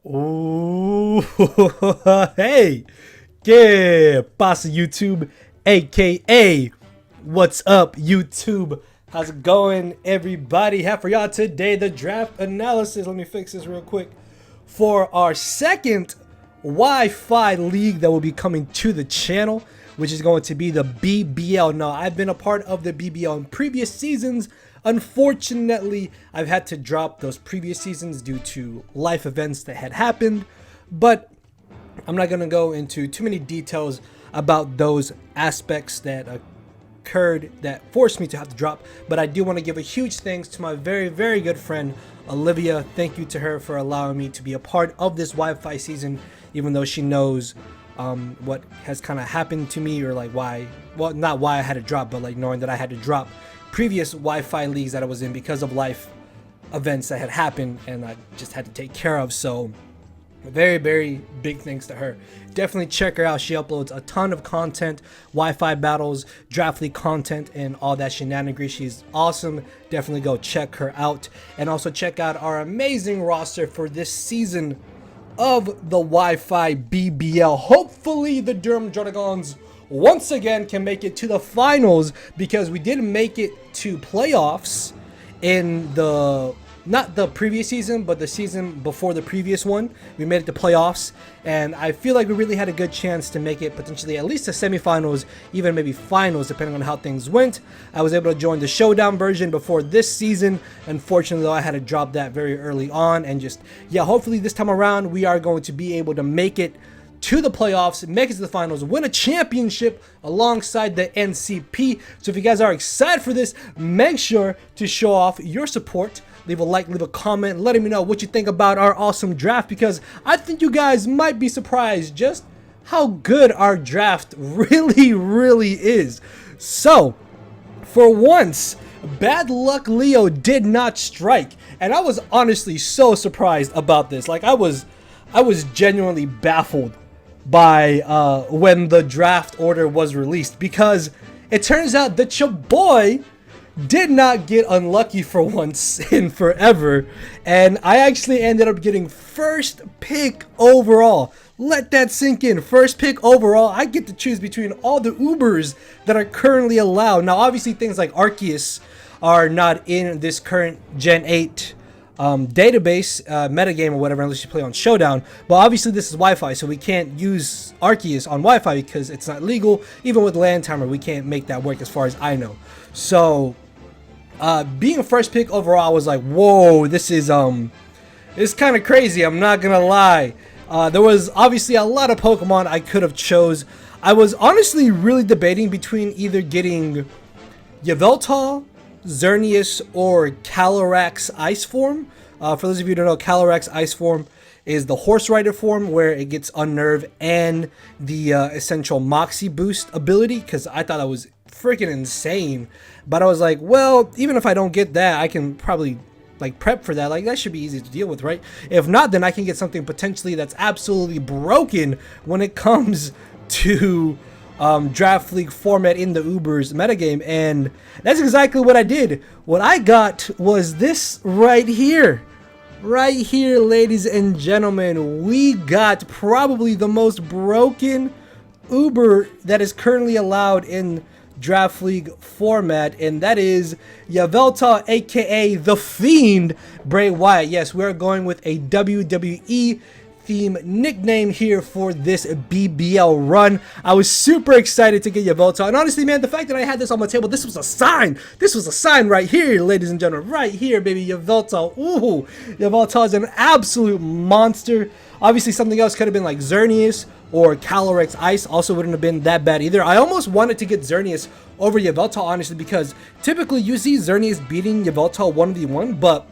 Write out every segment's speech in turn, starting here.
Ooh, hey, ¿qué pasa, YouTube? AKA, what's up, YouTube? How's it going, everybody? Have for y'all today the draft analysis. Let me fix this real quick. For our second Wi-Fi league that will be coming to the channel, which is going to be the BBL. Now, I've been a part of the BBL in previous seasons. Unfortunately, I've had to drop those previous seasons due to life events that had happened, but I'm not going to go into too many details about those aspects that occurred that forced me to have to drop. But I do want to give a huge thanks to my very, very good friend Olivia. Thank you to her for allowing me to be a part of this Wi-Fi season, even though she knows what has kind of happened to me, or like why, well, not why I had to drop, but like knowing that I had to drop previous Wi-Fi leagues that I was in because of life events that had happened and I just had to take care of. So very, very big thanks to her. Definitely check her out. She uploads a ton of content, Wi-Fi battles, draft league content, and all that shenanigans. She's awesome. Definitely go check her out. And also check out our amazing roster for this season of the Wi-Fi BBL. Hopefully the Durham Dragons once again can make it to the finals, because we did make it to playoffs in the, not the previous season, but the season before the previous one. We made it to playoffs, and I feel like we really had a good chance to make it potentially at least to semifinals, even maybe finals, depending on how things went. I was able to join the showdown version before this season. Unfortunately, though, I had to drop that very early on, and just, yeah, hopefully this time around we are going to be able to make it to the playoffs, make it to the finals, win a championship alongside the NCP. So if you guys are excited for this, make sure to show off your support. Leave a like, leave a comment, letting me know what you think about our awesome draft, because I think you guys might be surprised just how good our draft really is. So, for once, bad luck Leo did not strike, and I was honestly so surprised about this. Like, I was genuinely baffled by when the draft order was released, because it turns out that your boy did not get unlucky for once in forever, and I actually ended up getting first pick overall. Let that sink in. First pick overall. I get to choose between all the Ubers that are currently allowed. Now, obviously, things like Arceus are not in this current Gen 8 database, metagame or whatever, unless you play on Showdown. But obviously this is Wi-Fi, so we can't use Arceus on Wi-Fi because it's not legal. Even with land timer, we can't make that work as far as I know. So being a first pick overall, I was like, whoa, this is it's kind of crazy. I'm not gonna lie. There was obviously a lot of Pokemon I could have chose. I was honestly really debating between either getting Yveltal, Xerneas, or Calyrex Ice form. For those of you who don't know, Calyrex Ice form is the Horse Rider form, where it gets Unnerve and the essential Moxie boost ability, because I thought that was freaking insane. But I was like, well, even if I don't get that, I can probably like prep for that. Like, that should be easy to deal with, right? If not, then I can get something potentially that's absolutely broken when it comes to draft league format in the Ubers metagame, and that's exactly what I did. What I got was this right here, ladies and gentlemen. We got probably the most broken Uber that is currently allowed in draft league format, and that is Yveltal, aka the Fiend, Bray Wyatt. Yes, we're going with a WWE theme nickname here for this BBL run. I was super excited to get Yveltal, and honestly, man, the fact that I had this on my table, this was a sign. This was a sign right here, ladies and gentlemen, right here, baby. Yveltal. Ooh, Yveltal is an absolute monster. Obviously, something else could have been like Xerneas or Calyrex Ice. Also wouldn't have been that bad either. I almost wanted to get Xerneas over Yveltal, honestly, because typically you see Xerneas beating Yveltal 1v1, but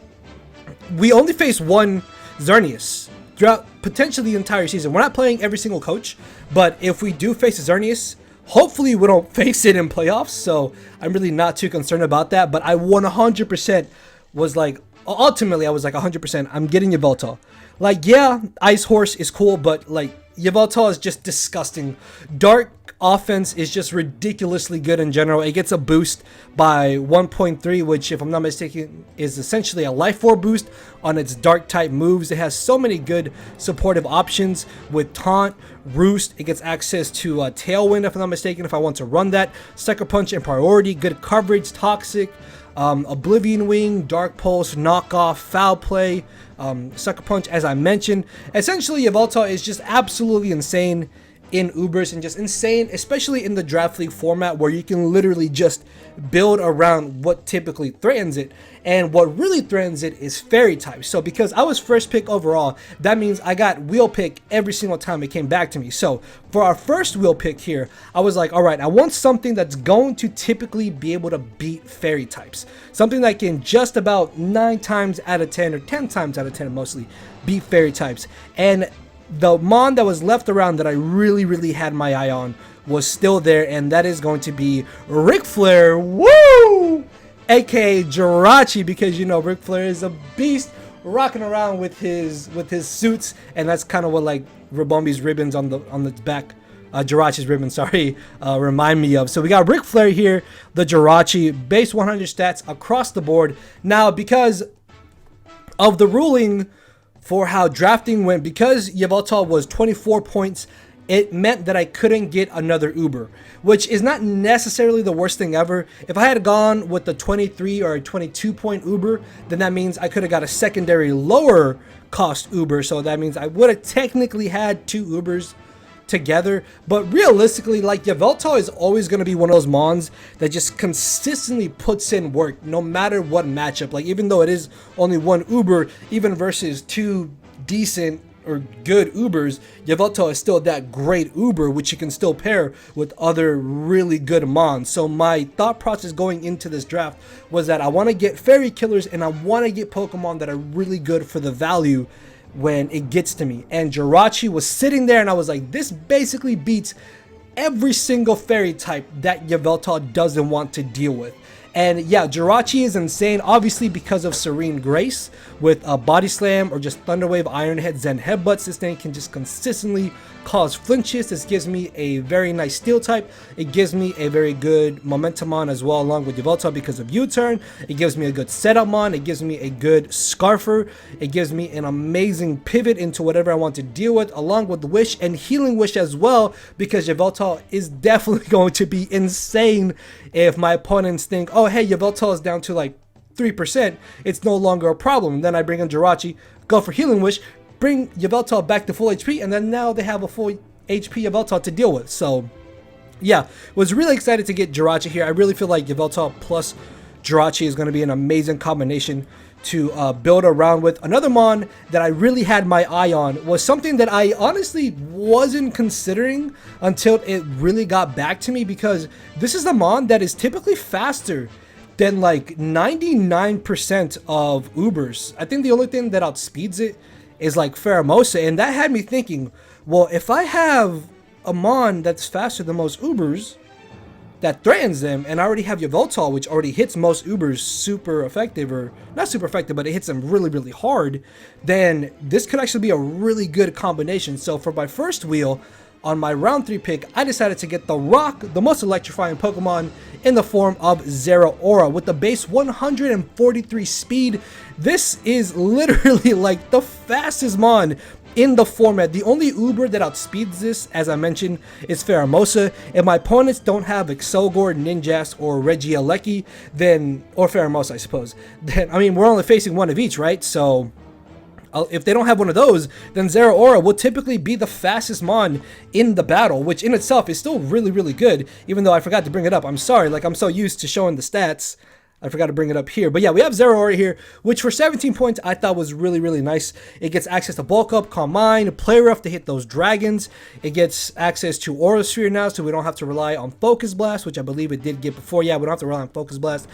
we only face one Xerneas throughout potentially the entire season. We're not playing every single coach, but if we do face a Xerneas, hopefully we don't face it in playoffs, so I'm really not too concerned about that. But I 100% was like, ultimately I was like 100%, I'm getting Yveltal. Like, yeah, Ice Horse is cool, but like Yveltal is just disgusting. Dark offense is just ridiculously good in general. It gets a boost by 1.3, which, if I'm not mistaken, is essentially a Life Orb boost on its dark type moves. It has so many good supportive options with Taunt, Roost. It gets access to Tailwind, if I'm not mistaken, if I want to run that. Sucker Punch and Priority, good coverage, Toxic, Oblivion Wing, Dark Pulse, Knockoff, Foul Play, Sucker Punch, as I mentioned. Essentially, Yveltal is just absolutely insane in Ubers, and just insane, especially in the Draft League format, where you can literally just build around what typically threatens it. And what really threatens it is fairy types. So because I was first pick overall, that means I got wheel pick every single time it came back to me. So for our first wheel pick here, I was like, all right, I want something that's going to typically be able to beat fairy types. Something that can just about 9 times out of 10 or 10 times out of 10 mostly beat fairy types. And the Mon that was left around that I really had my eye on was still there, and that is going to be Ric Flair, woo! AKA Jirachi, because you know Ric Flair is a beast rocking around with his suits, and that's kind of what like Rabombi's ribbons on the back, Jirachi's ribbons, sorry, remind me of. So we got Ric Flair here, the Jirachi, base 100 stats across the board. Now, because of the ruling for how drafting went, because Yveltal was 24 points, it meant that I couldn't get another Uber, which is not necessarily the worst thing ever. If I had gone with the 23 or 22 point Uber, then that means I could have got a secondary lower cost Uber. So that means I would have technically had 2 Ubers together. But realistically, like, Yveltal is always going to be one of those Mons that just consistently puts in work no matter what matchup. Like, even though it is only 1 Uber, even versus 2 decent or good Ubers, Yveltal is still that great Uber, which you can still pair with other really good Mons. So my thought process going into this draft was that I want to get fairy killers, and I want to get Pokemon that are really good for the value when it gets to me. And Jirachi was sitting there, and I was like, this basically beats every single fairy type that Yveltal doesn't want to deal with. And yeah, Jirachi is insane, obviously because of Serene Grace with a Body Slam or just Thunder Wave, Iron Head, Zen Headbutts. This thing can just consistently cause flinches. This gives me a very nice Steel type. It gives me a very good Momentum on as well, along with Yveltal because of U-Turn. It gives me a good setup on. It gives me a good Scarfer. It gives me an amazing pivot into whatever I want to deal with, along with Wish and Healing Wish as well, because Yveltal is definitely going to be insane if my opponents think, oh hey, Yveltal is down to like 3%, it's no longer a problem. Then I bring in Jirachi, go for Healing Wish, bring Yveltal back to full HP, and then now they have a full HP Yveltal to deal with. So yeah, was really excited to get Jirachi here. I really feel like Yveltal plus Jirachi is going to be an amazing combination to build around with. Another Mon that I really had my eye on was something that I honestly wasn't considering until it really got back to me, because this is the Mon that is typically faster than like 99% of Ubers. I think the only thing that outspeeds it is like Pheromosa, and that had me thinking, well, if I have a Mon that's faster than most Ubers that threatens them, and I already have Yveltal, which already hits most Ubers super effective, or not super effective, but it hits them really hard, then this could actually be a really good combination. So for my first wheel, on my round 3 pick, I decided to get the Rock, the most electrifying Pokemon, in the form of Zeraora with the base 143 speed. This is literally like the fastest Mon in the format. The only Uber that outspeeds this, as I mentioned, is Pheromosa. If my opponents don't have Excelgor, Ninjask, or Regieleki, then, or Pheromosa, I suppose, then, I mean, we're only facing one of each, right? So if they don't have one of those, then Zeraora will typically be the fastest Mon in the battle, which in itself is still really good, even though I forgot to bring it up. I'm sorry, like, I'm so used to showing the stats, I forgot to bring it up here. But yeah, we have Zeraora here, which for 17 points I thought was really nice. It gets access to Bulk Up, Calm Mind, Play Rough to hit those dragons. It gets access to Aura Sphere now, so we don't have to rely on Focus Blast, which I believe it did get before. Yeah, we don't have to rely on Focus Blast.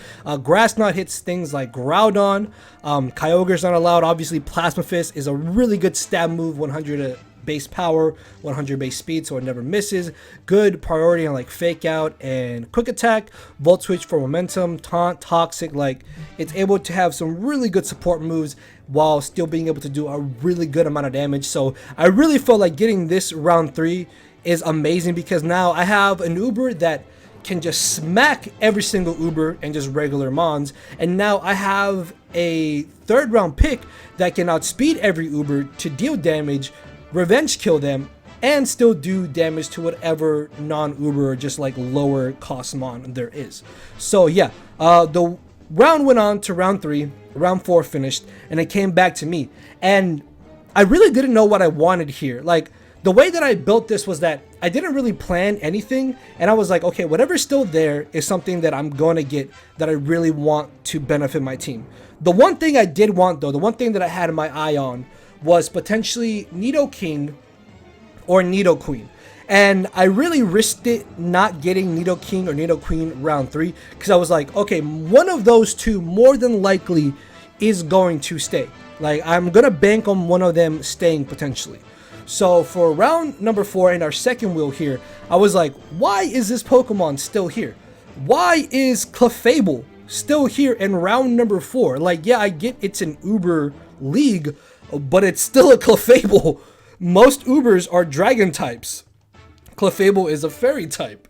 Grass Knot hits things like Groudon. Kyogre's not allowed. Obviously, Plasma Fist is a really good stab move, 100 base power, 100 base speed, so it never misses. Good priority on like Fake Out and Quick Attack. Volt Switch for momentum, Taunt, Toxic. Like, it's able to have some really good support moves while still being able to do a really good amount of damage. So I really felt like getting this round 3 is amazing because now I have an Uber that can just smack every single Uber and just regular Mons, and now I have a third round pick that can outspeed every Uber to deal damage, revenge kill them, and still do damage to whatever non-Uber or just like lower cost Mon there is. So yeah, the round went on to round 3, round 4 finished, and it came back to me, and I really didn't know what I wanted here. Like, the way that I built this was that I didn't really plan anything, and I was like, okay, whatever's still there is something that I'm going to get that I really want to benefit my team. The one thing I did want, though, the one thing that I had my eye on was potentially Nidoking or Nidoqueen. And I really risked it not getting Nidoking or Nidoqueen round 3 because I was like, okay, one of those two more than likely is going to stay. Like, I'm going to bank on one of them staying potentially. So for round number 4 in our second wheel here, I was like, why is this Pokemon still here? Why is Clefable still here in round number 4? Like, yeah, I get it's an Uber league, but it's still a Clefable. Most Ubers are dragon types. Clefable is a fairy type.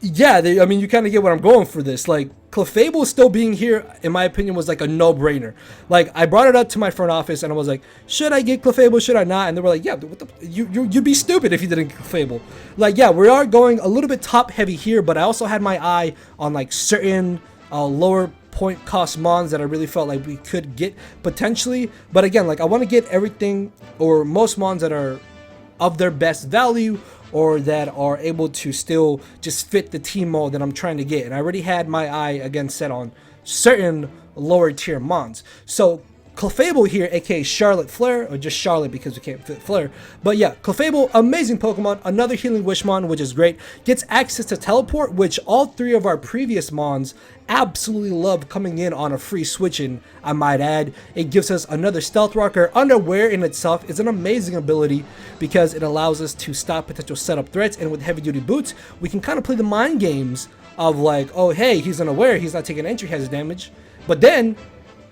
Yeah, I mean, you kind of get what I'm going for this. Like, Clefable still being here, in my opinion, was like a no-brainer. Like, I brought it up to my front office, and I was like, should I get Clefable, should I not? And they were like, yeah, you'd be stupid if you didn't get Clefable. Like, yeah, we are going a little bit top-heavy here, but I also had my eye on, like, certain lower point cost Mons that I really felt like we could get, potentially. But again, like, I want to get everything, or most Mons that are of their best value, or that are able to still just fit the team mode that I'm trying to get. And I already had my eye again set on certain lower tier Mons. So Clefable here, aka Charlotte Flare, or just Charlotte because we can't fit Flare. But yeah, Clefable, amazing Pokemon, another Healing Wish Mon, which is great. Gets access to Teleport, which all 3 of our previous Mons absolutely love coming in on a free switch-in, I might add. It gives us another Stealth Rocker. Underwear in itself is an amazing ability because it allows us to stop potential setup threats, and with Heavy Duty Boots, we can kind of play the mind games of like, oh hey, he's unaware, he's not taking entry hazard damage, but then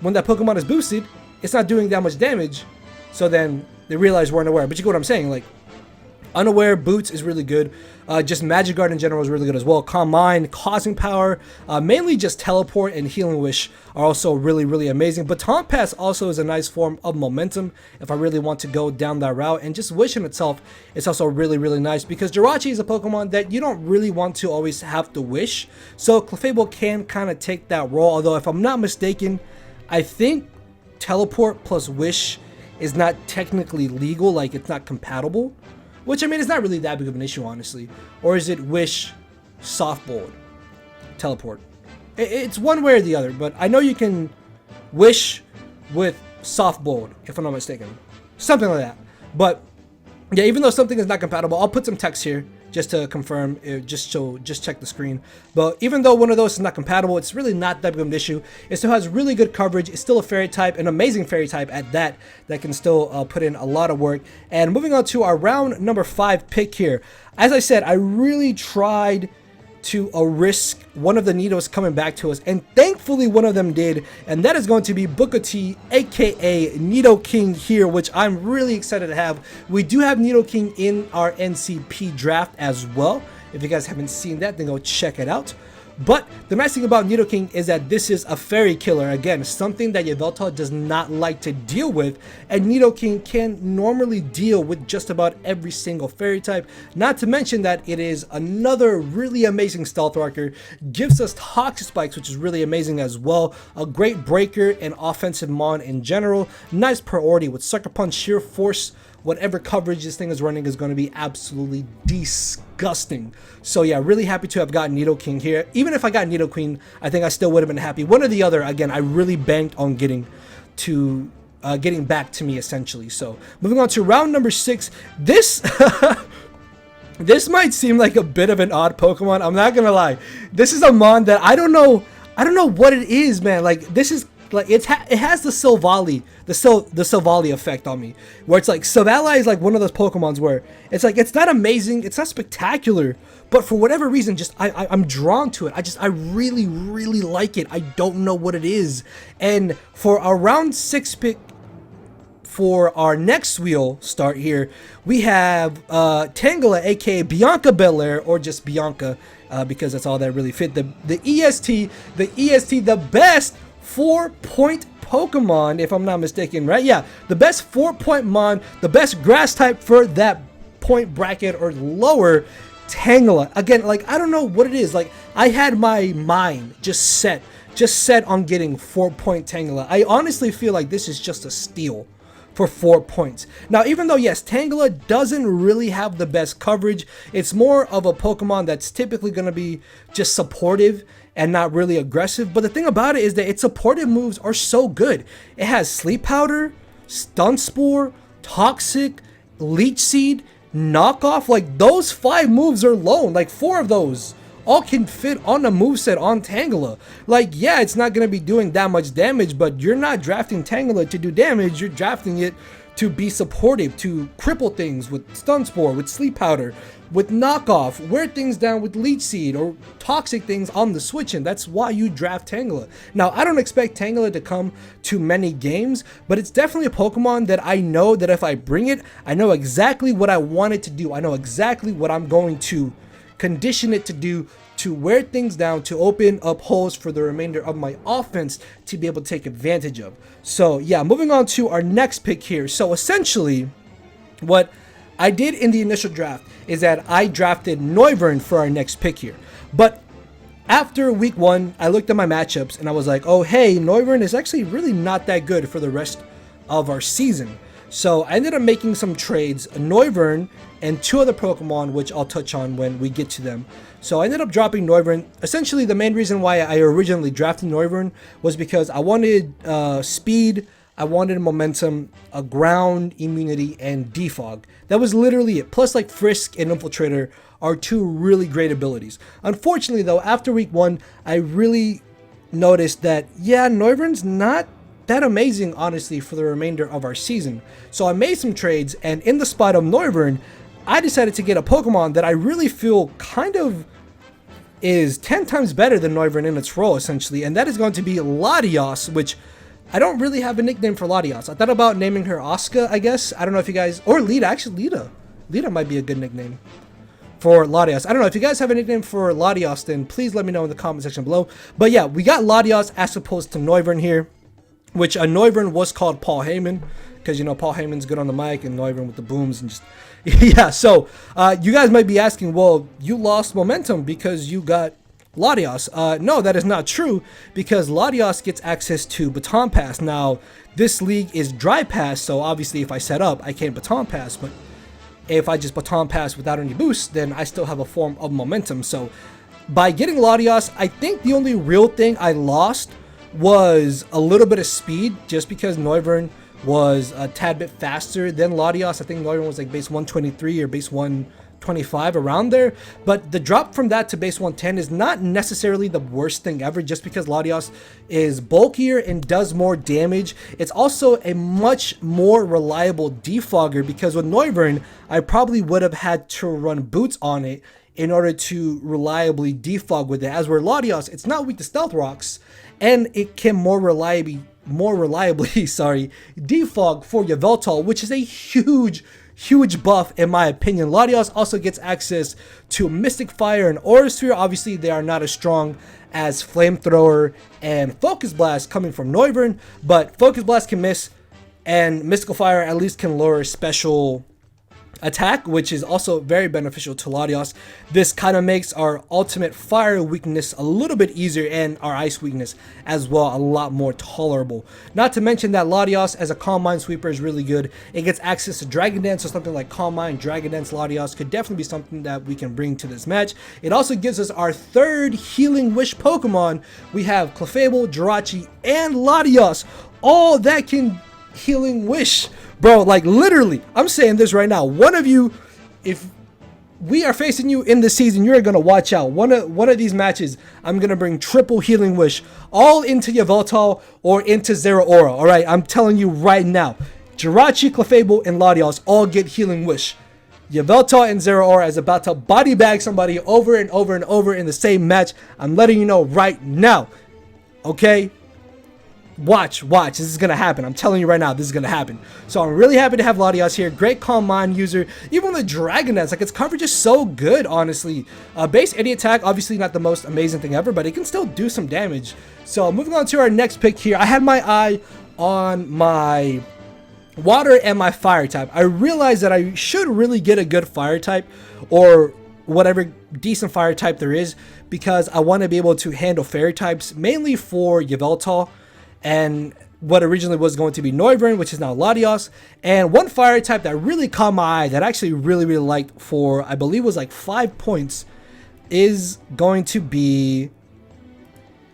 when that Pokemon is boosted, it's not doing that much damage, so then they realize we're unaware. But you get what I'm saying, like, Unaware Boots is really good. Just Magic Guard in general is really good as well. Calm Mind, Causing Power, mainly just Teleport and Healing Wish are also really, really amazing. Baton Pass also is a nice form of momentum if I really want to go down that route. And just Wish in itself is also really, really nice because Jirachi is a Pokemon that you don't really want to always have to wish. So Clefable can kind of take that role. Although if I'm not mistaken, I think Teleport plus Wish is not technically legal, like it's not compatible. Which, I mean, it's not really that big of an issue, honestly. Or is it Wish, Soft Bolt, Teleport? It's one way or the other, but I know you can Wish with Soft Bolt, if I'm not mistaken. Something like that. But, yeah, even though something is not compatible, I'll put some text here just to confirm, just check the screen. But even though one of those is not compatible, it's really not that big of an issue. It still has really good coverage. It's still a fairy type, an amazing fairy type at that can still put in a lot of work. And moving on to our round number 5 pick here. As I said, I really tried to risk one of the Nidos coming back to us, and thankfully one of them did, and that is going to be Booker T, aka Nidoking here, which I'm really excited to have. We do have Nidoking in our NCP draft as well. If you guys haven't seen that, then go check it out. But the nice thing about Nidoking is that this is a fairy killer. Again, something that Yveltal does not like to deal with, and Nidoking can normally deal with just about every single fairy type. Not to mention that it is another really amazing Stealth Rocker, gives us Toxic Spikes, which is really amazing as well. A great breaker and offensive Mon in general. Nice priority with Sucker Punch, Sheer Force. Whatever coverage this thing is running is going to be absolutely disgusting. So yeah, really happy to have gotten Nidoking here. Even if I got Nidoqueen, I think I still would have been happy. One or the other, again, I really banked on getting back to me essentially. So moving on to round number 6. This this might seem like a bit of an odd Pokemon. I'm not gonna lie. This is a Mon that I don't know what it is, man. Like, this is like it has the Silvally effect on me, where it's like Silvally is like one of those Pokemons where it's like it's not amazing, it's not spectacular, but for whatever reason, just I'm drawn to it. I really, really like it. I don't know what it is. And for a round 6 pick for our next wheel start here, we have Tangela, aka Bianca Belair, or just Bianca, because that's all that really fit. The EST, the best 4-point Pokemon, if I'm not mistaken, right? Yeah, the best 4-point Mon, the best grass type for that point bracket or lower. Tangela, again, like, I don't know what it is. Like, I had my mind just set on getting 4-point Tangela. I honestly feel like this is just a steal for 4 points. Now, even though, yes, Tangela doesn't really have the best coverage, it's more of a Pokemon that's typically going to be just supportive and not really aggressive. But the thing about it is that its supportive moves are so good. It has Sleep Powder, Stun Spore, Toxic, Leech Seed, Knockoff. Like, those 5 moves alone, like 4 of those all can fit on the moveset on Tangela. Like, yeah, it's not going to be doing that much damage, but you're not drafting Tangela to do damage. You're drafting it to be supportive, to cripple things with Stun Spore, with Sleep Powder, with Knockoff, wear things down with Leech Seed, or toxic things on the switch, and that's why you draft Tangela. Now, I don't expect Tangela to come to many games, but it's definitely a Pokemon that I know that if I bring it, I know exactly what I want it to do. I know exactly what I'm going to condition it to do, to wear things down, to open up holes for the remainder of my offense to be able to take advantage of. So yeah, moving on to our next pick here. So essentially, what I did in the initial draft is that I drafted Noivern for our next pick here. But after week 1, I looked at my matchups and I was like, oh hey, Noivern is actually really not that good for the rest of our season. So I ended up making some trades, a Noivern and 2 other Pokemon, which I'll touch on when we get to them. So I ended up dropping Noivern. Essentially, the main reason why I originally drafted Noivern was because I wanted speed, I wanted momentum, a ground immunity, and defog. That was literally it. Plus, like, Frisk and Infiltrator are 2 really great abilities. Unfortunately, though, after week 1, I really noticed that, yeah, Noivern's not that amazing, honestly, for the remainder of our season. So I made some trades, and in the spot of Noivern, I decided to get a Pokemon that I really feel kind of is 10 times better than Noivern in its role, essentially, and that is going to be Latios, which I don't really have a nickname for Latios. I thought about naming her Asuka, I guess. I don't know if you guys, or Lita, actually Lita. Lita might be a good nickname for Latios. I don't know if you guys have a nickname for Latios, then please let me know in the comment section below. But yeah, we got Latios as opposed to Noivern here, which Noivern was called Paul Heyman, because, you know, Paul Heyman's good on the mic, and Noivern with the booms and just, yeah. So you guys might be asking, well, you lost momentum because you got Latios. No, that is not true, because Latios gets access to Baton Pass. Now, this league is Dry Pass, so obviously if I set up, I can't Baton Pass, but if I just Baton Pass without any boost, then I still have a form of momentum. So by getting Latios, I think the only real thing I lost was a little bit of speed, just because Noivern was a tad bit faster than Latios. I think Noivern was like base 123 or base 125, around there. But the drop from that to base 110 is not necessarily the worst thing ever, just because Latios is bulkier and does more damage. It's also a much more reliable defogger, because with Noivern, I probably would have had to run boots on it in order to reliably defog with it. As where Latios, it's not weak to Stealth Rocks, and it can more reliably defog for Yveltal, which is a huge buff in my opinion. Latios also gets access to Mystic Fire and Aura Sphere. Obviously, they are not as strong as Flamethrower and Focus Blast coming from Noivern, but Focus Blast can miss, and Mystical Fire at least can lower special attack, which is also very beneficial to Latios. This kind of makes our ultimate fire weakness a little bit easier, and our ice weakness as well a lot more tolerable. Not to mention that Latios as a Calm Mind sweeper is really good. It gets access to Dragon Dance, so something like Calm Mind, Dragon Dance, Latios could definitely be something that we can bring to this match. It also gives us our 3rd Healing Wish Pokemon. We have Clefable, Jirachi, and Latios, all that can Healing Wish. Bro, like, literally, I'm saying this right now. One of you, if we are facing you in the season, you're gonna watch out. One of these matches, I'm gonna bring triple Healing Wish, all into Yveltal or into Zeraora. All right, I'm telling you right now, Jirachi, Clefable, and Latios all get Healing Wish. Yveltal and Zeraora is about to body bag somebody over and over and over in the same match. I'm letting you know right now. Okay. Watch, this is gonna happen. I'm telling you right now, this is gonna happen. So I'm really happy to have Latios here. Great Calm Mind user. Even with the Dragonets, like its coverage is so good, honestly. Base any attack, obviously not the most amazing thing ever, but it can still do some damage. So moving on to our next pick here, I had my eye on my water and my fire type. I realized that I should really get a good fire type, or whatever decent fire type there is, because I want to be able to handle fairy types, mainly for Yveltal and what originally was going to be Noivern, which is now Latios. And one fire type that really caught my eye, that I actually really liked for, I believe was like 5 points, is going to be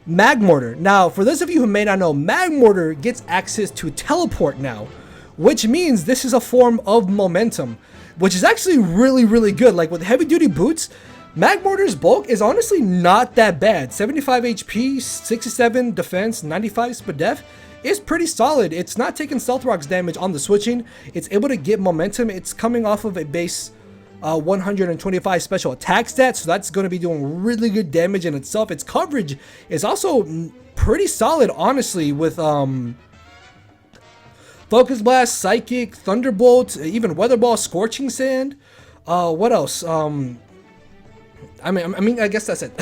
Magmortar. Now, for those of you who may not know, Magmortar gets access to teleport now, which means this is a form of momentum, which is actually really good. Like with heavy duty boots, Magmortar's bulk is honestly not that bad. 75 HP, 67 defense, 95 speed def is pretty solid. It's not taking Stealth Rock's damage on the switching. It's able to get momentum. It's coming off of a base 125 special attack stat, so that's going to be doing really good damage in itself. Its coverage is also pretty solid, honestly, with Focus Blast, Psychic, Thunderbolt, even Weather Ball, Scorching Sand. What else? I mean, I guess that's it.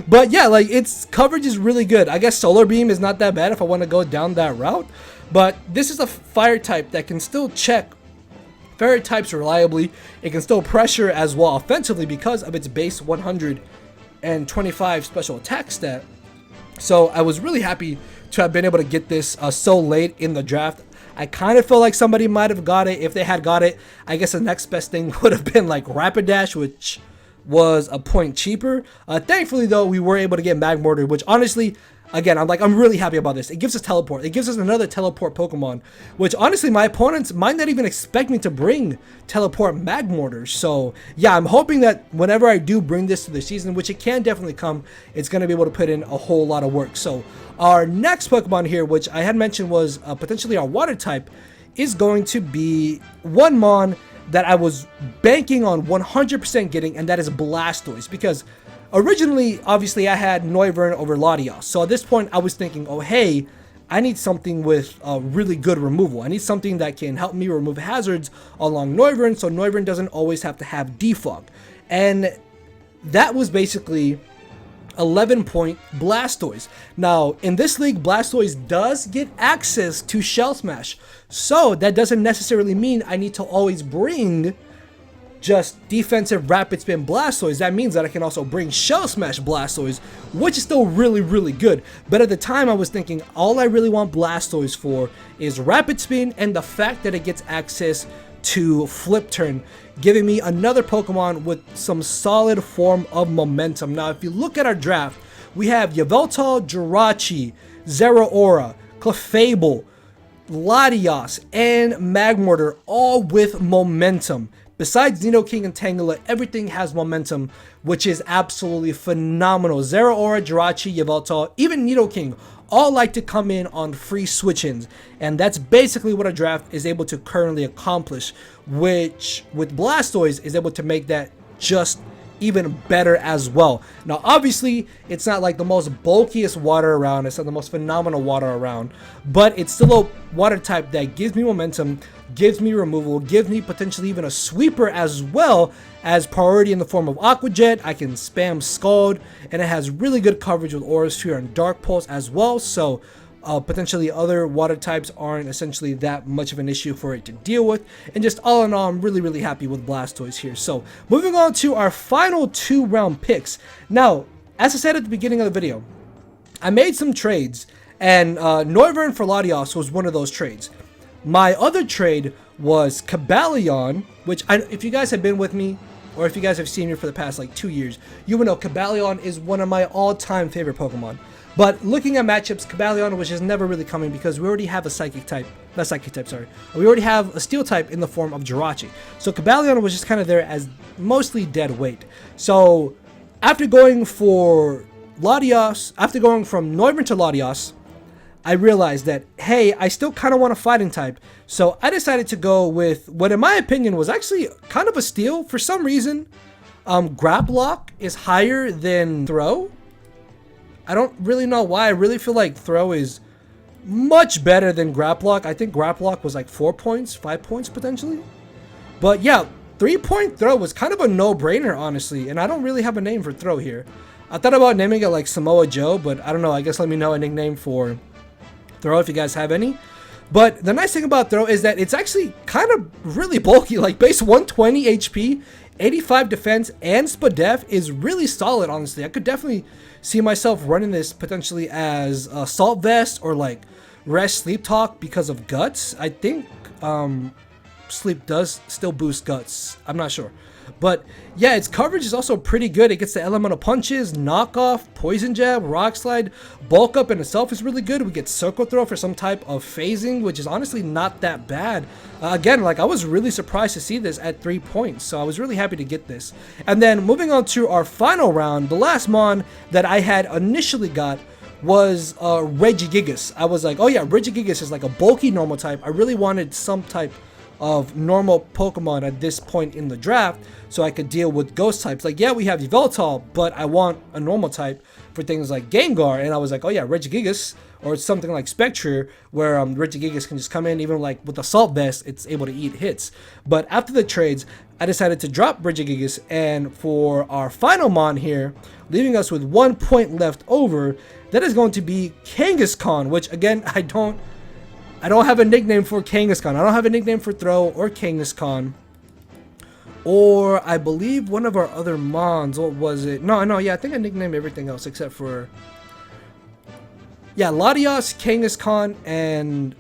But yeah, like its coverage is really good. I guess Solar Beam is not that bad if I want to go down that route. But this is a fire type that can still check fairy types reliably. It can still pressure as well offensively because of its base 125 special attack stat. So I was really happy to have been able to get this so late in the draft. I kind of feel like somebody might have got it. If they had got it, I guess the next best thing would have been like Rapidash, which was a point cheaper. Thankfully though, we were able to get Magmortar, which honestly, again, I'm really happy about this. It gives us teleport. It gives us another teleport Pokemon, which honestly my opponents might not even expect me to bring teleport Magmortar. So yeah, I'm hoping that whenever I do bring this to the season, which it can definitely come, it's going to be able to put in a whole lot of work. So our next Pokemon here, which I had mentioned was potentially our water type, is going to be one Mon that I was banking on 100% getting, and that is Blastoise, because originally, obviously, I had Noivern over Latios. So at this point, I was thinking, oh, hey, I need something with really good removal. I need something that can help me remove hazards along Noivern, so Noivern doesn't always have to have defog. And that was basically 11-point Blastoise. Now, in this league, Blastoise does get access to Shell Smash. So that doesn't necessarily mean I need to always bring just defensive rapid spin Blastoise. That means that I can also bring Shell Smash Blastoise, which is still really good. But at the time I was thinking all I really want Blastoise for is rapid spin and the fact that it gets access to Flip Turn, giving me another Pokemon with some solid form of momentum. Now if you look at our draft, we have Yveltal, Jirachi, Zeraora, Clefable, Latios, and Magmortar, all with momentum. Besides Nidoking and Tangela, everything has momentum, which is absolutely phenomenal. Zeraora, Jirachi, Yveltal, even Nidoking all like to come in on free switch-ins, and that's basically what a draft is able to currently accomplish, which with Blastoise is able to make that just even better as well. Now obviously it's not like the most bulkiest water around, it's not the most phenomenal water around, but it's still a water type that gives me momentum, gives me removal, gives me potentially even a sweeper as well as priority in the form of Aqua Jet. I can spam Scald, and it has really good coverage with Aura Sphere and Dark Pulse as well, so potentially other water types aren't essentially that much of an issue for it to deal with. And just all in all, I'm really happy with Blastoise here. So moving on to our final 2-round picks. Now, as I said at the beginning of the video, I made some trades, and Noivern for Latios was one of those trades. My other trade was Cobalion, which if you guys have been with me, or if you guys have seen me for the past like 2 years, you will know Cobalion is one of my all-time favorite Pokemon. But looking at matchups, Cobalion was just never really coming because we already have a Psychic type. Not Psychic type, sorry. We already have a Steel type in the form of Jirachi. So Cobalion was just kind of there as mostly dead weight. So after going for Latios, after going from Noivern to Latios, I realized that, hey, I still kind of want a fighting type. So I decided to go with what in my opinion was actually kind of a steal. For some reason, Grab Lock is higher than Throh. I don't really know why. I really feel like Throh is much better than Graplock. I think Graplock was like 4 points, 5 points potentially. But yeah, 3-point Throw was kind of a no-brainer, honestly. And I don't really have a name for Throw here. I thought about naming it like Samoa Joe, but I don't know. I guess let me know a nickname for Throw if you guys have any. But the nice thing about Throw is that it's actually kind of really bulky. Like base 120 HP, 85 defense, and Spadef is really solid, honestly. I could definitely see myself running this potentially as a Salt Vest or like Rest Sleep Talk because of Guts. I think Sleep does still boost Guts. I'm not sure. But yeah, its coverage is also pretty good. It gets the elemental punches, knockoff, poison jab, rock slide, bulk up in itself is really good. We get circle throw for some type of phasing, which is honestly not that bad. Again, like I was really surprised to see this at 3 points, so I was really happy to get this. And then moving on to our final round, the last mon that I had initially got was Regigigas. I was like, oh yeah, Regigigas is like a bulky normal type. I really wanted some type of normal Pokemon at this point in the draft so I could deal with ghost types. Like, yeah, we have Yveltal, but I want a normal type for things like Gengar. And I was like, oh yeah, Regigigas or something like Spectre where Regigigas can just come in, even like with Assault Vest, it's able to eat hits. But after the trades, I decided to drop Regigigas, and for our final mon here, leaving us with 1 point left over, that is going to be Kangaskhan, which again, I don't have a nickname for Kangaskhan. I don't have a nickname for Throw or Kangaskhan. Or I believe one of our other mons. What was it? No, yeah, I think I nicknamed everything else except for, yeah, Latios, Kangaskhan, and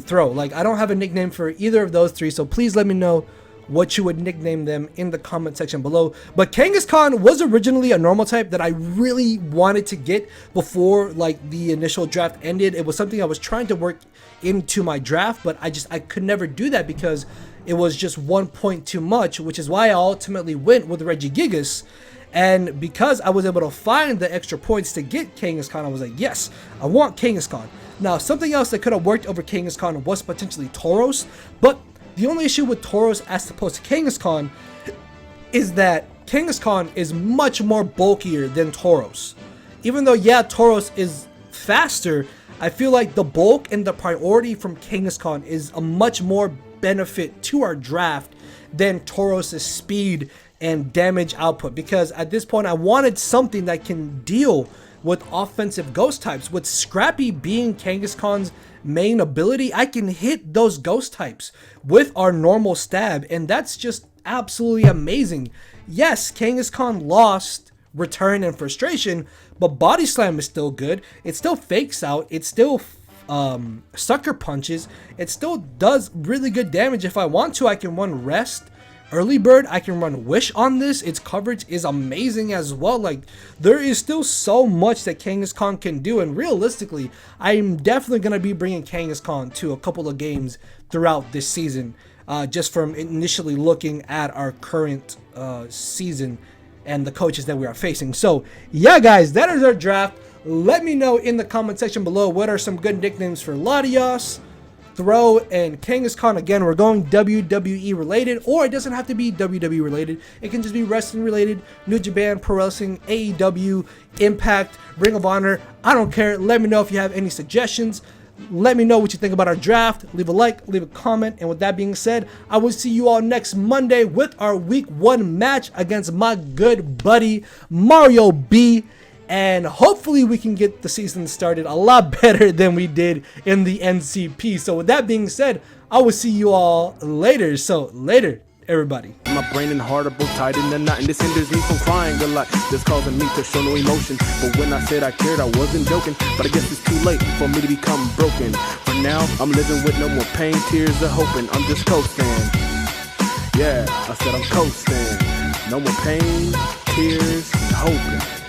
Throw. Like, I don't have a nickname for either of those three, so please let me know what you would nickname them in the comment section below. But Kangaskhan was originally a normal type that I really wanted to get before like the initial draft ended. It was something I was trying to work into my draft, but I could never do that because it was just 1 point too much, which is why I ultimately went with Regigigas. And because I was able to find the extra points to get Kangaskhan, I was like, yes, I want Kangaskhan. Now, something else that could have worked over Kangaskhan was potentially Tauros, but the only issue with Tauros as opposed to Kangaskhan is that Kangaskhan is much more bulkier than Tauros. Even though, yeah, Tauros is faster, I feel like the bulk and the priority from Kangaskhan is a much more benefit to our draft than Tauros' speed and damage output. Because at this point, I wanted something that can deal with offensive ghost types. With Scrappy being Kangaskhan's main ability, I can hit those ghost types with our normal stab, and that's just absolutely amazing. Yes, Kangaskhan lost Return and Frustration, but Body Slam is still good. It still fakes out. It still sucker punches. It still does really good damage. If I want to, I can run Rest, Early Bird, I can run Wish on this. Its coverage is amazing as well. Like, there is still so much that Kangaskhan can do, and realistically, I'm definitely going to be bringing Kangaskhan to a couple of games throughout this season, just from initially looking at our current season and the coaches that we are facing. So, yeah, guys, that is our draft. Let me know in the comment section below what are some good nicknames for Latios, Throw, and Kangaskhan. Again, we're going WWE related, or it doesn't have to be WWE related. It can just be wrestling related, New Japan Pro Wrestling, AEW, Impact, Ring of Honor. I don't care. Let me know if you have any suggestions. Let me know what you think about our draft. Leave a like, leave a comment, and with that being said, I will see you all next Monday with our week 1 match against my good buddy Mario B. And hopefully we can get the season started a lot better than we did in the NCP. So with that being said, I will see you all later. So later, everybody. My brain and heart are both tied in the knot, and this hinders me from crying a lot. This causing me to show no emotion. But when I said I cared, I wasn't joking. But I guess it's too late for me to become broken. For now, I'm living with no more pain, tears, or hoping. I'm just coasting. Yeah, I said I'm coasting. No more pain, tears, and hoping.